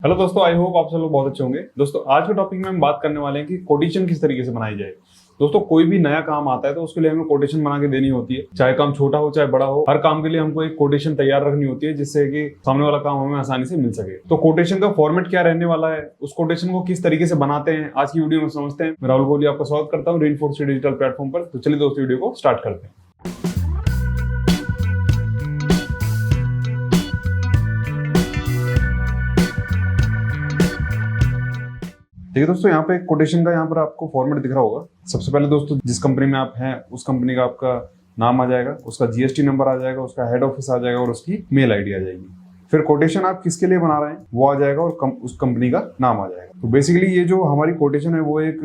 Hello दोस्तों, I hope आप सब लोग बहुत अच्छे होंगे। दोस्तों आज के टॉपिक में हम बात करने वाले हैं कि कोटेशन किस तरीके से बनाई जाए। दोस्तों कोई भी नया काम आता है तो उसके लिए हमें कोटेशन बना के देनी होती है, चाहे काम छोटा हो चाहे बड़ा हो। हर काम के लिए हमको एक कोटेशन तैयार रखनी होती है जिससे कि सामने वाला काम हमें आसानी से मिल सके। तो कोटेशन का फॉर्मेट क्या रहने वाला है, उस कोटेशन को किस तरीके से बनाते हैं, आज की वीडियो में समझते हैं। मैं राहुल कोहली आपका स्वागत करता हूँ रेनफोर्स डिजिटल प्लेटफॉर्म पर। तो चलिए दोस्तों वीडियो को स्टार्ट करते हैं। देखिए दोस्तों, यहाँ पे कोटेशन का यहाँ पर आपको फॉर्मेट दिख रहा होगा। सबसे पहले दोस्तों जिस कंपनी में आप हैं उस कंपनी का आपका नाम आ जाएगा, उसका जीएसटी नंबर आ जाएगा, उसका हेड ऑफिस आ जाएगा और उसकी मेल आईडी आ जाएगी। फिर कोटेशन आप किसके लिए बना रहे हैं वो आ जाएगा और उस कंपनी का नाम आ जाएगा। तो बेसिकली ये जो हमारी कोटेशन है वो एक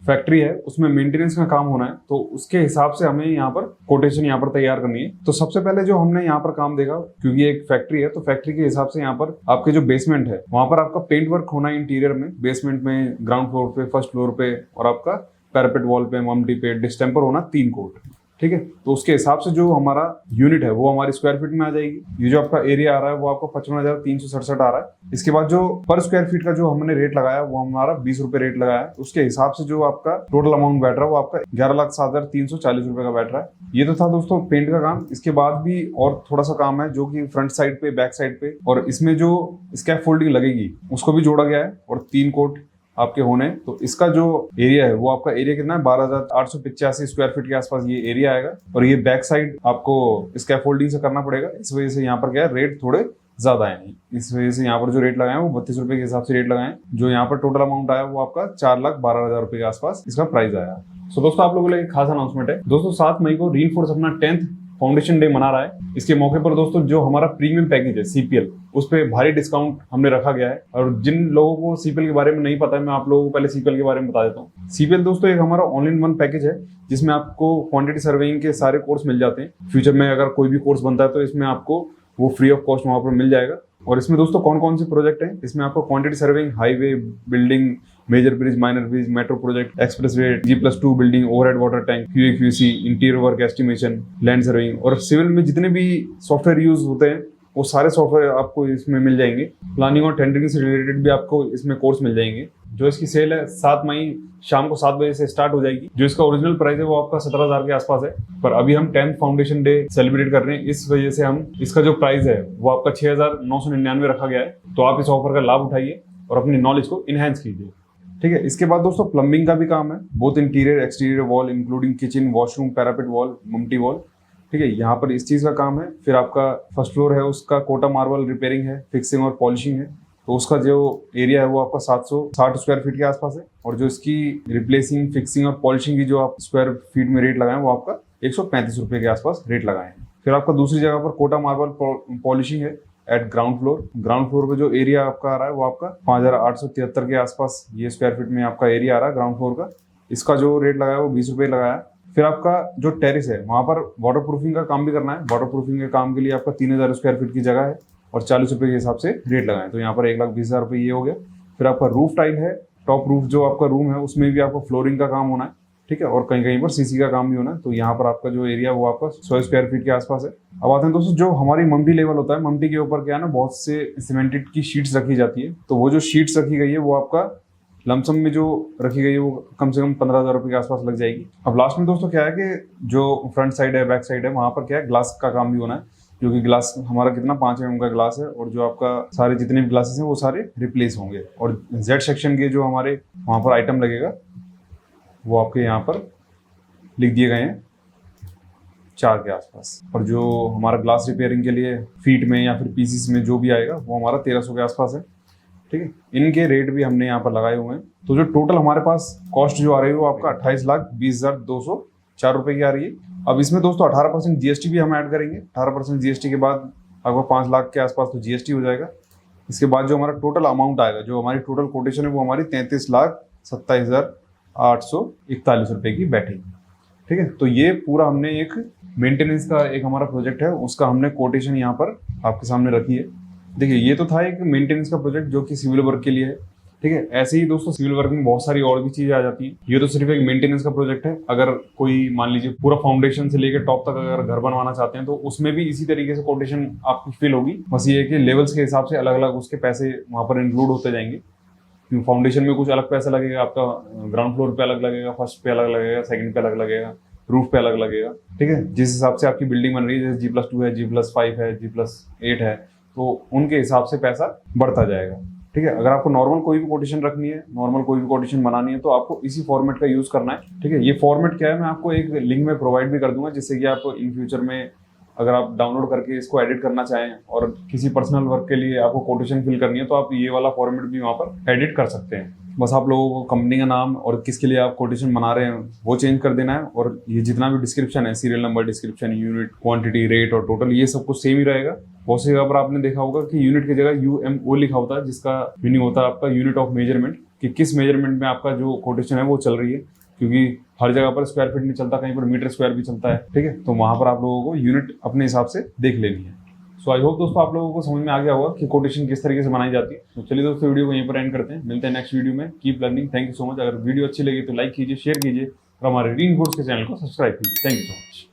फैक्ट्री है, उसमें मेंटेनेंस का काम होना है, तो उसके हिसाब से हमें यहाँ पर कोटेशन यहाँ पर तैयार करनी है। तो सबसे पहले जो हमने यहाँ पर काम देखा, क्योंकि एक फैक्ट्री है तो फैक्ट्री के हिसाब से यहाँ पर आपके जो बेसमेंट है वहां पर आपका पेंट वर्क होना है इंटीरियर में, बेसमेंट में, ग्राउंड फ्लोर पे, फर्स्ट फ्लोर पे और आपका पैरापेट वॉल पे, ममटी पे, डिस्टेम्पर होना 3 कोट। ठीक है, तो उसके हिसाब से जो हमारा यूनिट है वो हमारी स्क्वायर फीट में आ जाएगी। ये जो आपका एरिया आ रहा है वो आपका 55,367 आ रहा है। इसके बाद जो पर स्क्वायर फीट का जो हमने रेट लगाया वो हमारा 20 रुपए रेट लगाया है। उसके हिसाब से जो आपका टोटल अमाउंट बैठ रहा है वो आपका 11,07,340 रुपए का बैठ रहा है। ये तो था दोस्तों पेंट का काम। इसके बाद भी और थोड़ा सा काम है जो कि फ्रंट साइड पे, बैक साइड पे, और इसमें जो स्कैफोल्डिंग लगेगी उसको भी जोड़ा गया है और 3 कोट आपके होने। तो इसका जो एरिया है वो आपका एरिया कितना है, 12,885 स्क्वायर फीट के आसपास ये एरिया आएगा। और ये बैक साइड आपको स्कैफोल्डिंग से करना पड़ेगा, इस वजह से यहाँ पर क्या है, रेट थोड़े ज्यादा है। इस वजह से यहाँ पर जो रेट लगाए वो 32 रुपए के हिसाब से रेट लगाए। जो यहाँ पर टोटल अमाउंट आया वो आपका 4,12,000 रुपए के आसपास इसका प्राइस आया। सो दोस्तों आप लोगों के लिए एक खास अनाउंसमेंट है। दोस्तों 7 मई को रेनफोर्स अपना 10th फाउंडेशन डे मना रहा है। इसके मौके पर दोस्तों जो हमारा प्रीमियम पैकेज है सीपीएल, उस पे भारी डिस्काउंट हमने रखा गया है। और जिन लोगों को सीपीएल के बारे में नहीं पता है, मैं आप लोगों को पहले सीपीएल के बारे में बता देता हूँ। सीपीएल दोस्तों एक हमारा ऑल इन वन पैकेज है जिसमें आपको क्वांटिटी सर्वेइंग के सारे कोर्स मिल जाते हैं। फ्यूचर में अगर कोई भी कोर्स बनता है तो इसमें आपको वो फ्री ऑफ कॉस्ट वहां पर मिल जाएगा। और इसमें दोस्तों कौन कौन से प्रोजेक्ट हैं, इसमें आपको quantity surveying, highway, building, major bridge, minor bridge, metro project, expressway, G+2 building, overhead water tank, QA/QC, interior work estimation, land surveying और सिविल में जितने भी सॉफ्टवेयर यूज होते हैं वो सारे सॉफ्टवेयर आपको इसमें मिल जाएंगे। प्लानिंग और टेंडरिंग से रिलेटेड भी आपको इसमें कोर्स मिल जाएंगे। जो इसकी सेल है 7 मई शाम को 7 बजे से स्टार्ट हो जाएगी। जो इसका ओरिजिनल प्राइस है वो आपका 17,000 के आसपास है, पर अभी हम 10th फाउंडेशन डे सेलिब्रेट कर रहे हैं, इस वजह से हम इसका जो प्राइस है वो आपका 6,999 रखा गया है। तो आप इस ऑफर का लाभ उठाइए और अपनी नॉलेज को इनहेंस कीजिए। ठीक है, इसके बाद दोस्तों प्लम्बिंग का भी काम है, both interior exterior wall including kitchen, washroom, parapet wall, ममटी वॉल। ठीक है, यहाँ पर इस चीज का काम है। फिर आपका फर्स्ट फ्लोर है उसका कोटा मार्बल रिपेयरिंग है, फिक्सिंग और पॉलिशिंग है। तो उसका जो एरिया है वो आपका 760 स्क्वायर फीट के आसपास है। और जो इसकी रिप्लेसिंग, फिक्सिंग और पॉलिशिंग की जो आप स्क्वायर फीट में रेट लगाए वो आपका 135 रुपए के आसपास रेट लगाए हैं। फिर आपका दूसरी जगह पर कोटा मार्बल पॉलिशिंग है eight ground floor. Ground floor पे जो एरिया आपका आ रहा है वो आपका 5,873 के आसपास ये स्क्वायर फीट में आपका एरिया आ रहा है ग्राउंड फ्लोर का। इसका जो रेट लगाया वो 20 रुपए लगाया। फिर आपका जो टेरिस है वहां पर वाटर प्रूफिंग का काम भी करना है। वाटर प्रूफिंग के काम के लिए आपका 3,000 स्क्वायर फीट की जगह है और 40 रुपए के हिसाब से रेट लगाए। तो यहाँ पर 1,20,000 रुपए ये हो गया। फिर आपका रूफ टाइल है, टॉप रूफ जो आपका रूम है उसमें भी आपको फ्लोरिंग का काम होना है। ठीक है, और कहीं कहीं पर सीसी का काम भी होना है। तो यहाँ पर आपका जो एरिया वो आपका 100 स्क्वायर फीट के आसपास है। अब आते हैं दोस्तों जो हमारी ममटी लेवल होता है, ममटी के ऊपर क्या है ना, बहुत से सीमेंटेड की शीट्स रखी जाती है। तो वो जो शीट्स रखी गई है वो आपका लमसम में जो रखी गई है वो कम से कम 15,000 रुपए के आसपास लग जाएगी। अब लास्ट में दोस्तों क्या है कि जो फ्रंट साइड है, बैक साइड है, वहां पर क्या है, ग्लास का काम भी होना है। जो कि ग्लास हमारा कितना 5 mm का ग्लास है और जो आपका सारे जितने भी ग्लासेस हैं वो सारे रिप्लेस होंगे। और जेड सेक्शन के जो हमारे वहां पर आइटम लगेगा वो आपके यहाँ पर लिख दिए गए हैं 4 के आसपास। और जो हमारा ग्लास रिपेयरिंग के लिए फीट में या फिर पीसीस में जो भी आएगा वो हमारा 1,300 के आसपास है। ठीक है, इनके रेट भी हमने यहाँ पर लगाए हुए हैं। तो जो टोटल हमारे पास कॉस्ट जो आ रही है वो आपका 28,20,204 रुपए की आ रही है। अब इसमें दोस्तों 18% जीएसटी भी हम ऐड करेंगे। 18% जीएसटी के बाद आपका 5 लाख के आसपास तो जीएसटी हो जाएगा। इसके बाद जो हमारा टोटल अमाउंट आएगा, जो हमारी टोटल कोटेशन है वो हमारी 33,27,841 रुपए की बैठेगी। ठीक है, तो ये पूरा हमने एक मेंटेनेंस का एक हमारा प्रोजेक्ट है, उसका हमने कोटेशन यहाँ पर आपके सामने रखी है। देखिए ये तो था एक मेंटेनेंस का प्रोजेक्ट जो कि सिविल वर्क के लिए है। ठीक है। ऐसे ही दोस्तों सिविल वर्क में बहुत सारी और भी चीजें आ जाती हैं। ये तो सिर्फ एक मेंटेनेंस का प्रोजेक्ट है। अगर कोई मान लीजिए पूरा फाउंडेशन से लेकर टॉप तक अगर घर बनवाना चाहते हैं तो उसमें भी इसी तरीके से कोटेशन आपकी फिल होगी। बस ये है कि लेवल्स के हिसाब से अलग अलग उसके पैसे वहां पर इंक्लूड होते जाएंगे। फाउंडेशन में कुछ अलग पैसा लगेगा आपका, ग्राउंड फ्लोर पे अलग लगेगा, फर्स्ट पे अलग लगेगा, सेकंड पे अलग लगेगा, रूफ पे अलग लगेगा। ठीक है। जिस हिसाब से आपकी बिल्डिंग बन रही है, जैसे G+2 है, G+5 है, G+8 है, तो उनके हिसाब से पैसा बढ़ता जाएगा। ठीक है। अगर आपको नॉर्मल कोई भी कोटेशन रखनी है, नॉर्मल कोई भी कोटेशन बनानी है, तो आपको इसी फॉर्मेट का यूज करना है। ठीक है। ये फॉर्मेट क्या है मैं आपको एक लिंक में प्रोवाइड भी कर दूंगा, जिससे कि आप इन फ्यूचर में अगर आप डाउनलोड करके इसको एडिट करना चाहें और किसी पर्सनल वर्क के लिए आपको कोटेशन फिल करनी है, तो आप ये वाला फॉर्मेट भी वहाँ पर एडिट कर सकते हैं। बस आप लोगों को कंपनी का नाम और किसके लिए आप कोटेशन बना रहे हैं वो चेंज कर देना है, और ये जितना भी डिस्क्रिप्शन है, serial number, description, unit, quantity, rate और टोटल, ये सब कुछ सेम ही रहेगा। बहुत सी जगह पर आपने देखा होगा कि यूनिट की जगह UMO लिखा होता है, जिसका मीनिंग होता है आपका यूनिट ऑफ मेजरमेंट, कि किस मेजरमेंट में आपका जो कोटेशन है वो चल रही है। क्योंकि हर जगह पर स्क्वायर फीट नहीं चलता, कहीं पर मीटर स्क्वायर भी चलता है। ठीक है। तो वहां पर आप लोगों को यूनिट अपने हिसाब से देख लेनी है। सो आई होप दोस्तों आप लोगों को समझ में आ गया होगा कि कोटेशन किस तरीके से बनाई जाती है। तो चलिए दोस्तों वीडियो को यहीं पर एंड करते हैं, मिलते हैं नेक्स्ट वीडियो में। Keep learning. Thank you so much. अगर वीडियो अच्छी लगी तो लाइक कीजिए, शेयर कीजिए और हमारे रीइंफोर्स के चैनल को सब्सक्राइब कीजिए। Thank you so much.